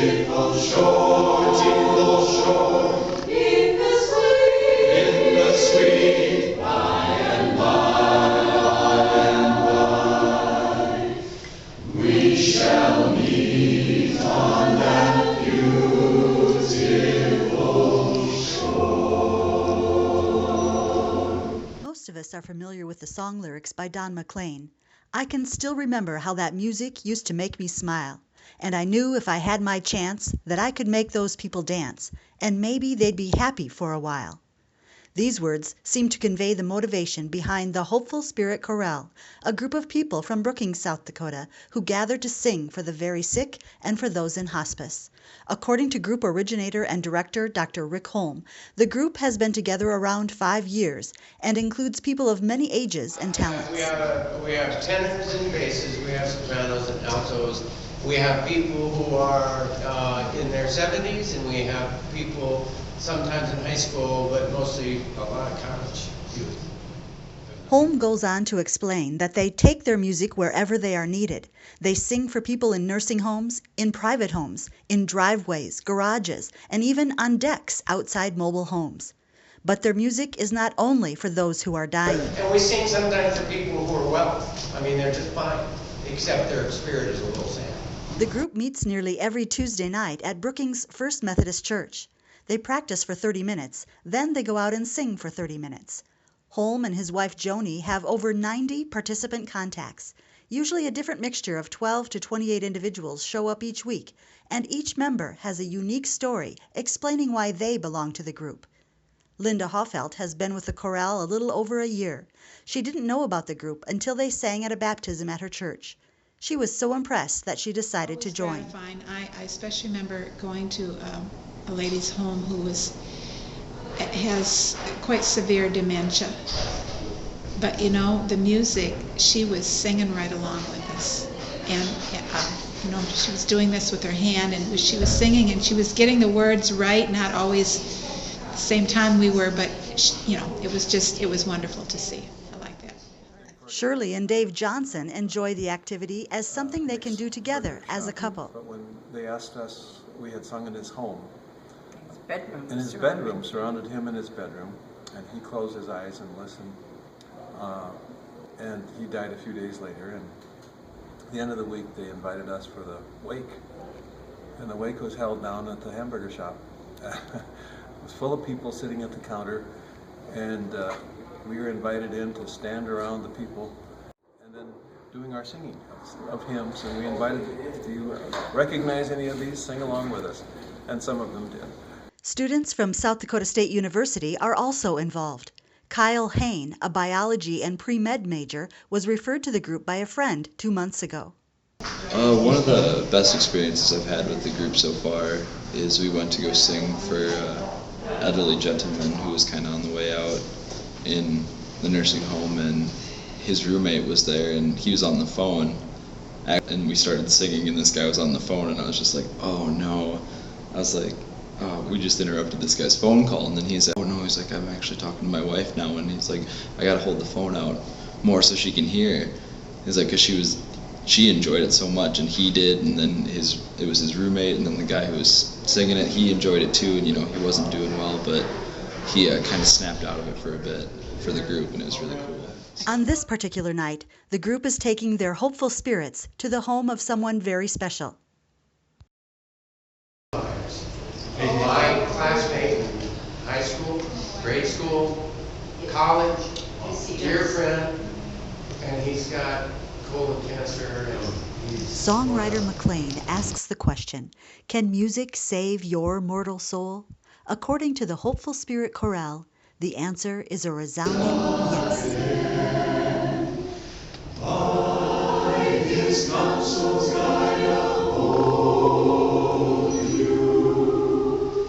beautiful shore, in the sweet by and by, we shall meet on that beautiful shore. Most of us are familiar with the song lyrics by Don McLean. I can still remember how that music used to make me smile, and I knew if I had my chance that I could make those people dance, and maybe they'd be happy for a while. These words seem to convey the motivation behind the Hopeful Spirit Chorale, a group of people from Brookings, South Dakota, who gather to sing for the very sick and for those in hospice. According to group originator and director Dr. Rick Holm, the group has been together around 5 years and includes people of many ages and talents. We have tenors and basses, we have sopranos and altos. We have people who are in their 70s, and we have people sometimes in high school, but mostly a lot of college youth. Holm goes on to explain that they take their music wherever they are needed. They sing for people in nursing homes, in private homes, in driveways, garages, and even on decks outside mobile homes. But their music is not only for those who are dying. And we sing sometimes for people who are well. I mean, they're just fine, except their spirit is a little sad. The group meets nearly every Tuesday night at Brookings First Methodist Church. They practice for 30 minutes, then they go out and sing for 30 minutes. Holm and his wife Joni have over 90 participant contacts. Usually a different mixture of 12 to 28 individuals show up each week, and each member has a unique story explaining why they belong to the group. Linda Hoffelt has been with the chorale a little over a year. She didn't know about the group until they sang at a baptism at her church. She was so impressed that she decided to join. I especially remember going to a lady's home who has quite severe dementia. But you know, the music, she was singing right along with us. And you know, she was doing this with her hand, and she was singing, and she was getting the words right, not always the same time we were, but you know, it was wonderful to see. I like that. Shirley and Dave Johnson enjoy the activity as something they can do together as a couple. But when they asked us, we had sung in his home. Bedroom. In his bedroom, surrounded him in his bedroom, and he closed his eyes and listened. And he died a few days later, and at the end of the week they invited us for the wake. And the wake was held down at the hamburger shop. It was full of people sitting at the counter, and we were invited in to stand around the people and then doing our singing of hymns. And we invited, do you recognize any of these? Sing along with us. And some of them did. Students from South Dakota State University are also involved. Kyle Hain, a biology and pre-med major, was referred to the group by a friend 2 months ago. One of the best experiences I've had with the group so far is we went to go sing for an elderly gentleman who was kind of on the way out in the nursing home, and his roommate was there, and he was on the phone, and we started singing, and this guy was on the phone, and I was just like, oh no. I was like, we just interrupted this guy's phone call, and then he's like, oh no, he's like, I'm actually talking to my wife now, and he's like, I gotta hold the phone out more so she can hear. He's like, cause she enjoyed it so much, and he did, and then it was his roommate, and then the guy who was singing it, he enjoyed it too, and you know, he wasn't doing well, but he kind of snapped out of it for a bit for the group, and it was really cool. On this particular night, the group is taking their hopeful spirits to the home of someone very special. My classmate in high school, grade school, college, dear friend, and he's got colon cancer. And Songwriter McLean asks the question, can music save your mortal soul? According to the Hopeful Spirit Chorale, the answer is a resounding yes. By his counsel's guide uphold you,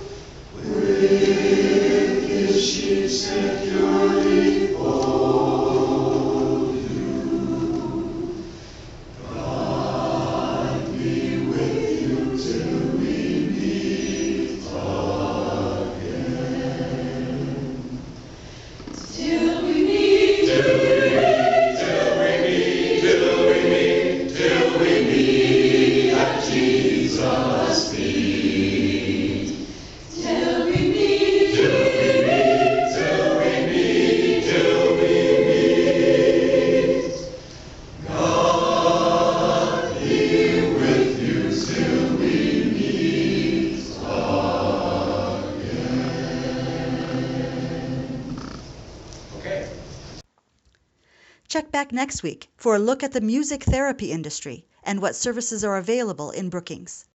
with his sheep securely fold you. God be with you till we meet again. Till we meet, till we meet, till we meet, till we meet, till we meet. Check back next week for a look at the music therapy industry and what services are available in Brookings.